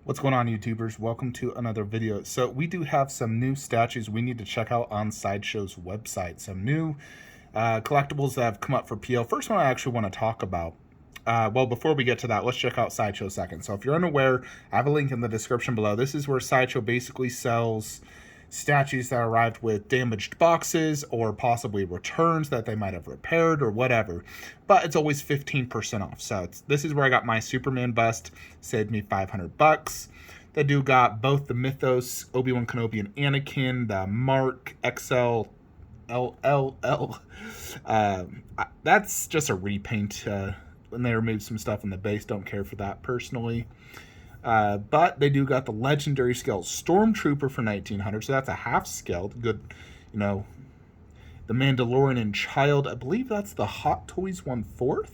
What's going on, YouTubers? Welcome to another video. So we do have some new statues we need to check out on Sideshow's website. Some new collectibles that have come up for PO. First one I actually want to talk about. Well, before we get to that, let's check out Sideshow second. So if you're unaware, I have a link in the description below. This is where Sideshow basically sells statues that arrived with damaged boxes or possibly returns that they might have repaired or whatever, but it's always 15% off. So this is where I got my Superman bust, saved me $500. They do got both the Mythos Obi-Wan Kenobi and Anakin, the Mark XL LLL. That's just a repaint when they removed some stuff in the base. Don't care for that personally. But they do got the legendary scale Stormtrooper for 1900, so that's a half scaled. Good, you know, the Mandalorian and Child. I believe that's the Hot Toys 1/4.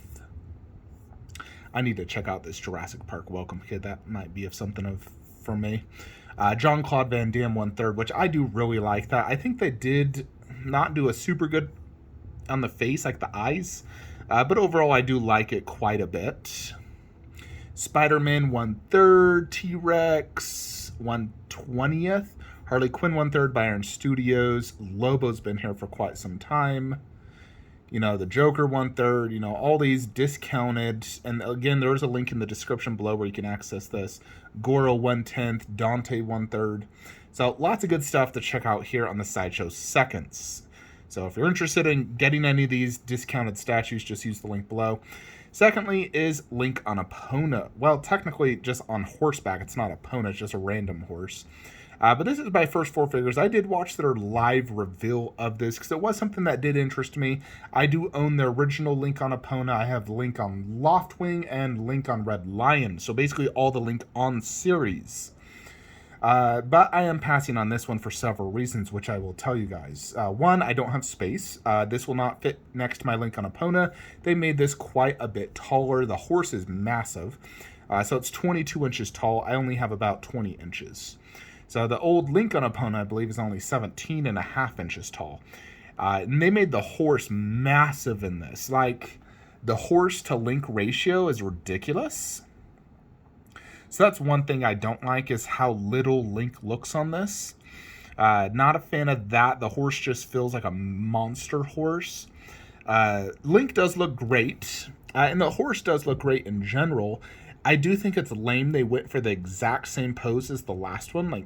I need to check out this Jurassic Park welcome kit. That might be of something for me. John Claude Van Damme 1/3, which I do really like that. I think they did not do a super good on the face, like the eyes, but overall I do like it quite a bit. Spider-Man 1/3, T-Rex 1/20th, Harley Quinn 1/3 by Iron Studios. Lobo's been here for quite some time. You know, the Joker 1/3, you know, all these discounted. And again, there's a link in the description below where you can access this. Goro 1/10th, Dante 1/3. So lots of good stuff to check out here on the Sideshow seconds. So if you're interested in getting any of these discounted statues, just use the link below. Secondly is Link on Epona. Well, technically just on horseback. It's not Epona, it's just a random horse. But this is my first four figures. I did watch their live reveal of this because it was something that did interest me. I do own the original Link on Epona. I have Link on Loftwing and Link on Red Lion. So basically all the Link on series. But I am passing on this one for several reasons, which I will tell you guys. One, I don't have space. This will not fit next to my Link on Epona. They made this quite a bit taller. The horse is massive. So it's 22 inches tall. I only have about 20 inches. So the old Link on Epona, I believe, is only 17.5 inches tall. And they made the horse massive in this. Like, the horse to Link ratio is ridiculous. So that's one thing I don't like, is how little Link looks on this. Not a fan of that. The horse just feels like a monster horse. Link does look great, and the horse does look great in general. I do think it's lame they went for the exact same pose as the last one. Like,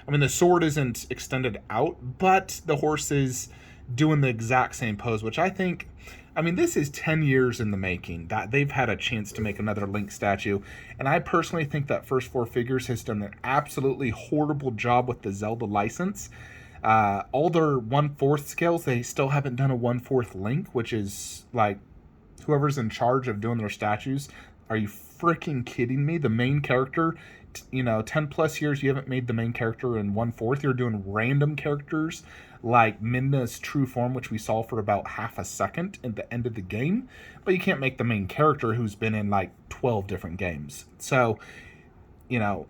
I mean, the sword isn't extended out, but the horse is doing the exact same pose, which I think... I mean, this is 10 years in the making that they've had a chance to make another Link statue. And I personally think that First Four Figures has done an absolutely horrible job with the Zelda license. All their 1/4 scales, they still haven't done a 1/4 Link, which is like, whoever's in charge of doing their statues, are you freaking kidding me? The main character, you know, 10 plus years you haven't made the main character in 1/4. You're doing random characters like Midna's true form, which we saw for about half a second at the end of the game, but you can't make the main character who's been in like 12 different games. So, you know,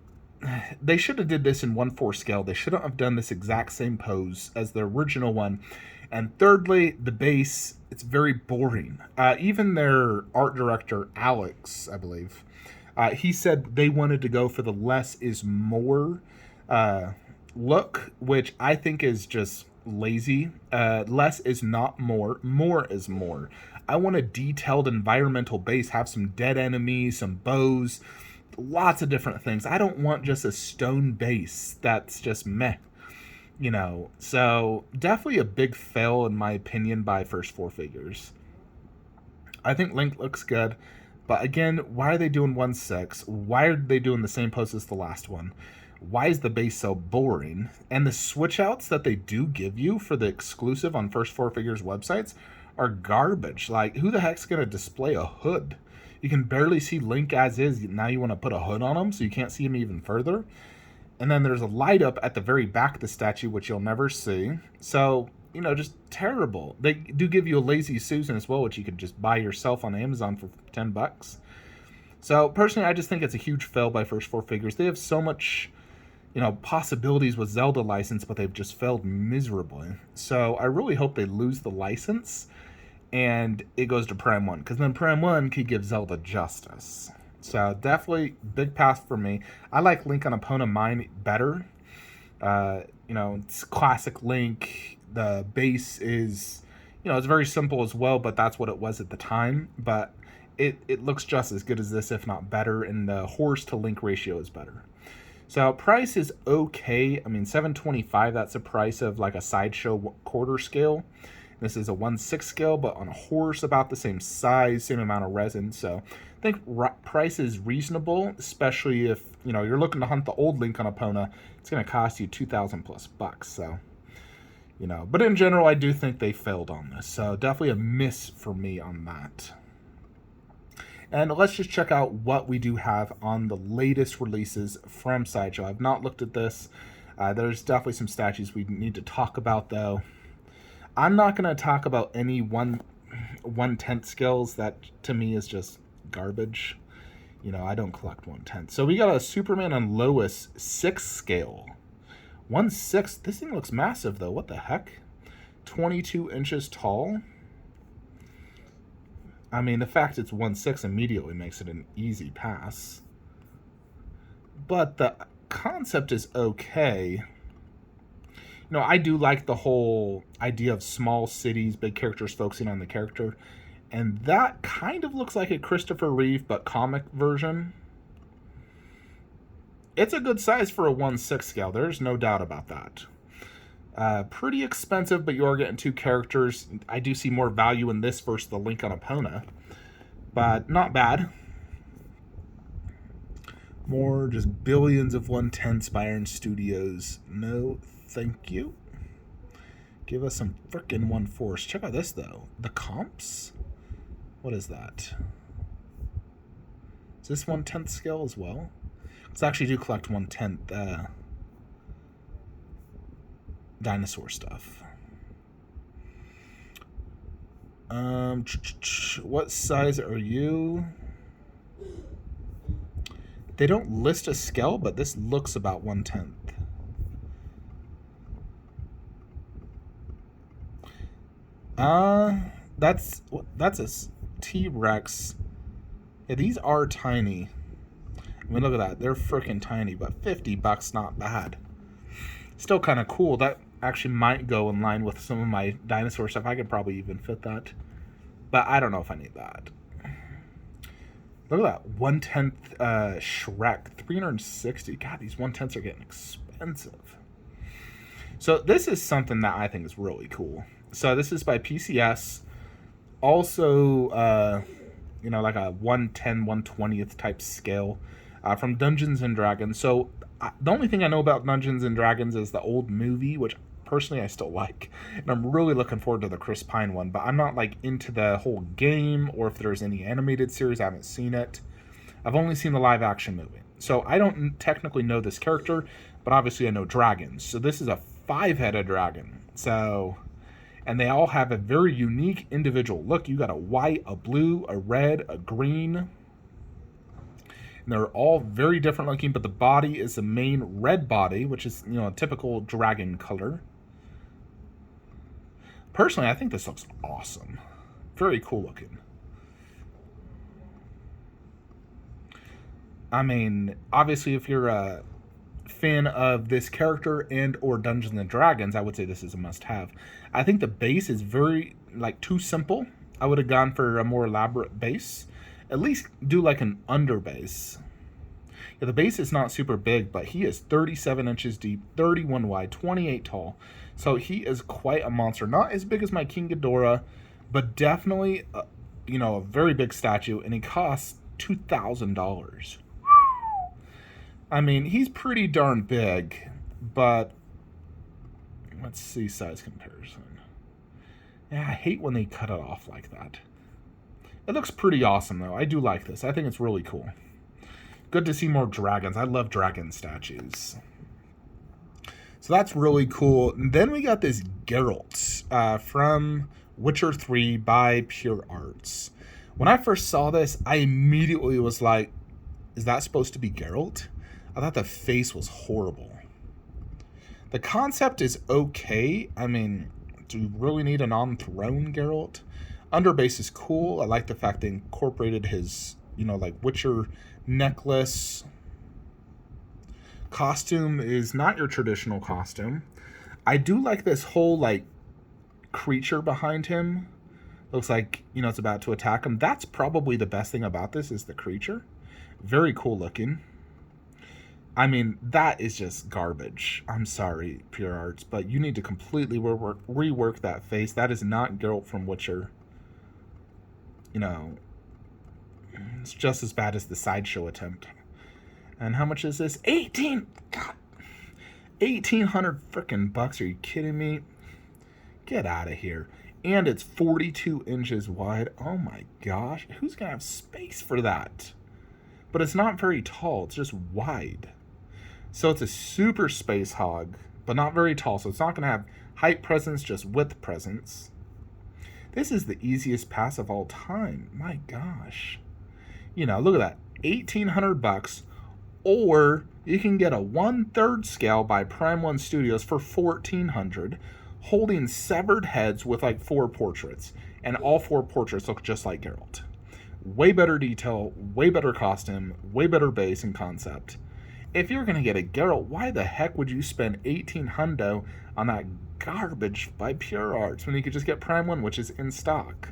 they should have did this in 1/4 scale. They shouldn't have done this exact same pose as the original one. And thirdly, the base, it's very boring. Even their art director, Alex, I believe, he said they wanted to go for the less is more look, which I think is just lazy. Less is not more. More is more. I want a detailed environmental base, have some dead enemies, some bows, lots of different things. I don't want just a stone base that's just meh, you know. So definitely a big fail in my opinion by First Four Figures. I think Link looks good, but again, why are they doing 1/6? Why are they doing the same pose as the last one? Why is the base so boring? And the switch outs that they do give you for the exclusive on First Four Figures websites are garbage. Like, who the heck's going to display a hood? You can barely see Link as is. Now you want to put a hood on him so you can't see him even further. And then there's a light up at the very back of the statue, which you'll never see. So, you know, just terrible. They do give you a Lazy Susan as well, which you could just buy yourself on Amazon for $10. So, personally, I just think it's a huge fail by First Four Figures. They have so much, you know, possibilities with Zelda license, but they've just failed miserably. So I really hope they lose the license and it goes to Prime 1, because then Prime 1 could give Zelda justice. So definitely big pass for me. I like Link on Epona mine better. It's classic Link. The base is, it's very simple as well, but that's what it was at the time. But it looks just as good as this, if not better, and the horse to Link ratio is better. So price is okay. I mean, $725, that's the price of like a Sideshow quarter scale. This is a 1/6 scale, but on a horse about the same size, same amount of resin. So I think price is reasonable, especially if you're looking to hunt the old Link on Epona. It's going to cost you $2,000+. So but in general, I do think they failed on this. So definitely a miss for me on that. And let's just check out what we do have on the latest releases from Sideshow. I've not looked at this. There's definitely some statues we need to talk about, though. I'm not going to talk about any 1/10 scales. That, to me, is just garbage. I don't collect 1/10. So we got a Superman and Lois 6 scale. 1/6. This thing looks massive, though. What the heck? 22 inches tall. I mean, the fact it's 1/6 immediately makes it an easy pass. But the concept is okay. I do like the whole idea of small cities, big characters focusing on the character. And that kind of looks like a Christopher Reeve, but comic version. It's a good size for a 1/6 scale. There's no doubt about that. Pretty expensive, but you are getting 2 characters. I do see more value in this versus the Link on Epona, but not bad. More just billions of 1/10s by Iron Studios. No, thank you. Give us some frickin' 1/4. Check out this, though. The comps? What is that? Is this 1/10 scale as well? Because I actually do collect 1/10 dinosaur stuff. What size are you? They don't list a scale, but this looks about 1/10. That's a T-Rex. Yeah, these are tiny. I mean, look at that. They're freaking tiny, but $50, not bad. Still kind of cool. That actually might go in line with some of my dinosaur stuff. I could probably even fit that, but I don't know if I need that. Look at that 1/10 Shrek, 360. God, these 1/10s are getting expensive. So this is something that I think is really cool. So this is by PCS. Also, like a 1/10, 1/20th type scale from Dungeons and Dragons. So the only thing I know about Dungeons and Dragons is the old movie, which personally I still like. And I'm really looking forward to the Chris Pine one, but I'm not like into the whole game or if there's any animated series. I haven't seen it. I've only seen the live action movie. So I don't technically know this character, but obviously I know dragons. So this is a 5-headed dragon. So, and they all have a very unique individual look. You got a white, a blue, a red, a green. And they're all very different looking, but the body is the main red body, which is, a typical dragon color. Personally, I think this looks awesome. Very cool looking. I mean, obviously, if you're a fan of this character and or Dungeons and Dragons, I would say this is a must-have. I think the base is very, too simple. I would have gone for a more elaborate base. At least do like an under base. Yeah, the base is not super big, but he is 37 inches deep, 31 wide, 28 tall. So he is quite a monster. Not as big as my King Ghidorah, but definitely, a very big statue, and he costs $2,000. I mean, he's pretty darn big, but let's see size comparison. Yeah, I hate when they cut it off like that. It looks pretty awesome, though. I do like this. I think it's really cool. Good to see more dragons. I love dragon statues. So that's really cool. And then we got this Geralt from Witcher 3 by Pure Arts. When I first saw this, I immediately was like, is that supposed to be Geralt? I thought the face was horrible. The concept is okay. I mean, do you really need an on-throne Geralt? Underbase is cool. I like the fact they incorporated his, Witcher necklace. Costume is not your traditional costume. I do like this whole, like, creature behind him. Looks like, you know, it's about to attack him. That's probably the best thing about this is the creature. Very cool looking. I mean, that is just garbage. I'm sorry, Pure Arts, but you need to completely rework that face. That is not Geralt from Witcher. You know, it's just as bad as the Sideshow attempt. And how much is this? 1,800 freaking bucks. Are you kidding me? Get out of here. And it's 42 inches wide. Oh my gosh. Who's going to have space for that? But it's not very tall. It's just wide. So it's a super space hog, but not very tall. So it's not going to have height presence, just width presence. This is the easiest pass of all time. My gosh. You know, look at that. 1,800 bucks. Or you can get a 1/3 scale by Prime 1 Studios for 1,400, holding severed heads with like 4 portraits. And all 4 portraits look just like Geralt. Way better detail, way better costume, way better base and concept. If you're going to get a Geralt, why the heck would you spend 1,800 on that garbage by Pure Arts when you could just get Prime 1, which is in stock?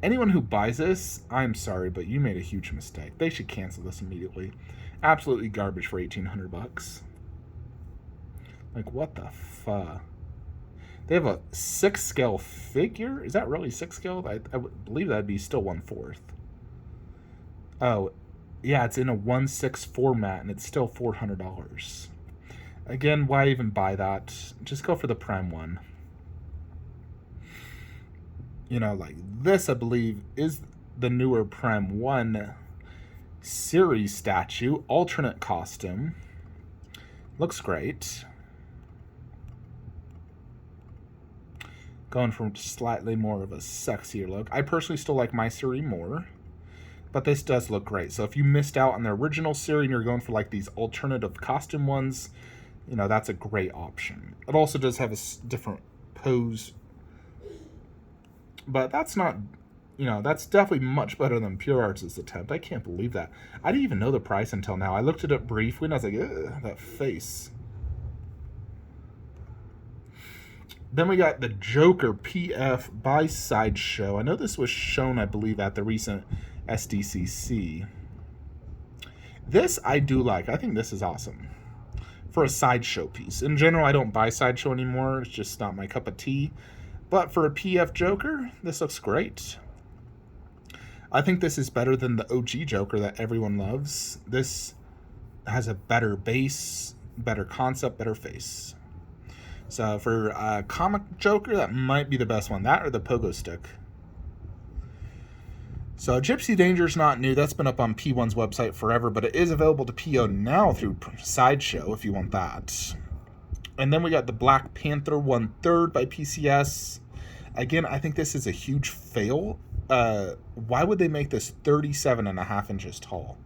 Anyone who buys this, I'm sorry, but you made a huge mistake. They should cancel this immediately. Absolutely garbage for 1,800 bucks. Like, what the fuck? They have a 6 scale figure? Is that really 6 scale? I would believe that'd be still 1/4. Oh, yeah, it's in a 1/6 format, and it's still $400. Again, why even buy that? Just go for the Prime 1. You know, like, this, I believe, is the newer Prime 1 series statue. Alternate costume. Looks great. Going for slightly more of a sexier look. I personally still like my series more. But this does look great. So if you missed out on the original series and you're going for like these alternative costume ones, you know, that's a great option. It also does have a different pose. But that's not, you know, that's definitely much better than Pure Arts' attempt. I can't believe that. I didn't even know the price until now. I looked at it briefly and I was like, ugh, that face. Then we got the Joker PF by Sideshow. I know this was shown, I believe, at the recent SDCC. This I do like. I think this is awesome for a Sideshow piece. In general, I don't buy Sideshow anymore. It's just not my cup of tea. But for a PF Joker, this looks great. I think this is better than the OG Joker that everyone loves. This has a better base, better concept, better face. So for a comic Joker, that might be the best one. That or the pogo stick. So Gypsy Danger's not new. That's been up on P1's website forever, but it is available to PO now through Sideshow if you want that. And then we got the Black Panther 1/3 by PCS. Again, I think this is a huge fail. Why would they make this 37.5 inches tall?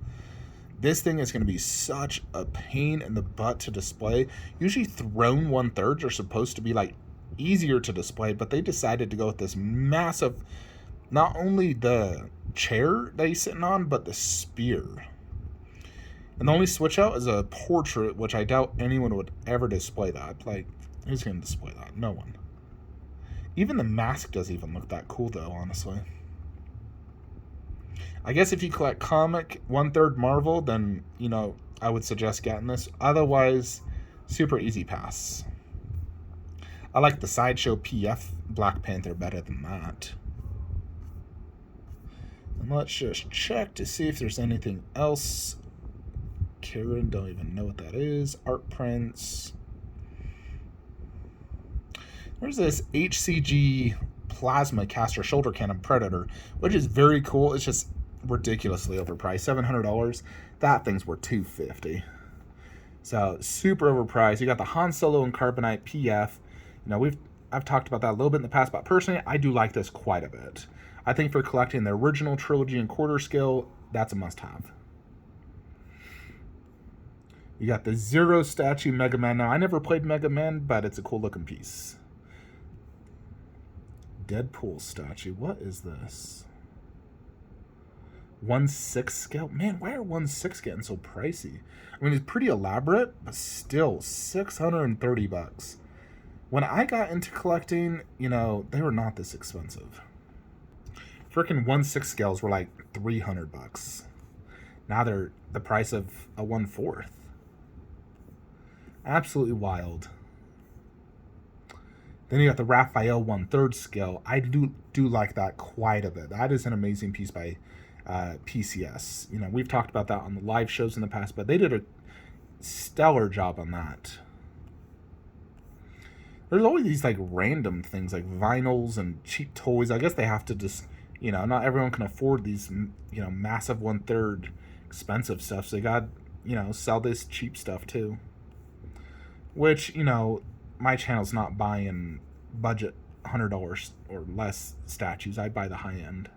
This thing is going to be such a pain in the butt to display. Usually throne 1/3 are supposed to be like easier to display, but they decided to go with this massive, not only the chair that he's sitting on, but the spear. And the only switch out is a portrait, which I doubt anyone would ever display that. Like, who's going to display that? No one. Even the mask doesn't even look that cool, though, honestly. I guess if you collect comic 1/3 Marvel, then, you know, I would suggest getting this. Otherwise, super easy pass. I like the Sideshow PF Black Panther better than that. And let's just check to see if there's anything else. Karen, don't even know what that is. Art prints. There's this HCG Plasma Caster Shoulder Cannon Predator, which is very cool. It's just ridiculously overpriced. $700. That thing's worth $250. So super overpriced. You got the Han Solo and Carbonite PF. You know, I've talked about that a little bit in the past, but personally, I do like this quite a bit. I think for collecting the original trilogy and quarter scale, that's a must-have. You got the Zero statue Mega Man. Now, I never played Mega Man, but it's a cool looking piece. Deadpool statue. What is this? 1/6 scale. Man, why are 1/6 getting so pricey? I mean, it's pretty elaborate, but still $630. When I got into collecting, they were not this expensive. Freaking 1/6 scales were like $300. Now they're the price of a 1/4. Absolutely wild. Then you got the Raphael 1/3 scale. I do like that quite a bit. That is an amazing piece by PCS. We've talked about that on the live shows in the past, but they did a stellar job on that. There's always these like random things like vinyls and cheap toys. I guess they have to just, not everyone can afford these, massive 1/3 expensive stuff. So they got, sell this cheap stuff too. Which, my channel's not buying budget $100 or less statues. I buy the high end.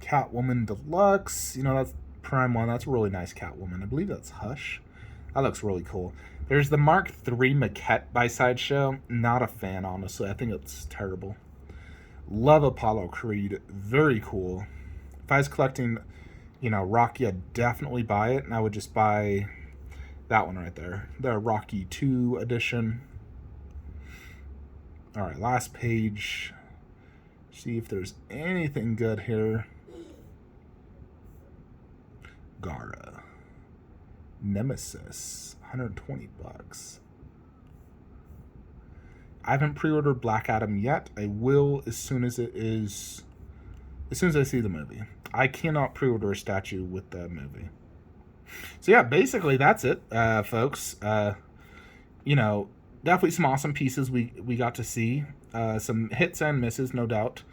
Catwoman Deluxe. That's Prime 1. That's a really nice Catwoman. I believe that's Hush. That looks really cool. There's the Mark III maquette by Sideshow. Not a fan, honestly. I think it's terrible. Love Apollo Creed. Very cool. If I was collecting, Rocky, I'd definitely buy it. And I would just buy that one right there. The Rocky 2 edition. Alright, last page. See if there's anything good here. Gara. Nemesis. $120. I haven't pre-ordered Black Adam yet. I will as soon as I see the movie. I cannot pre-order a statue with the movie. So yeah, basically that's it, folks. Definitely some awesome pieces we got to see. Some hits and misses, no doubt.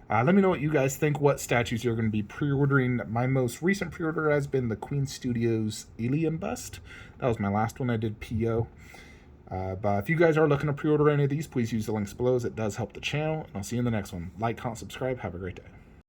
Let me know what you guys think, what statues you're going to be pre-ordering. My most recent pre-order has been the Queen Studios Alien Bust. That was my last one I did PO. But if you guys are looking to pre-order any of these, please use the links below, as it does help the channel. And I'll see you in the next one. Like, comment, subscribe. Have a great day.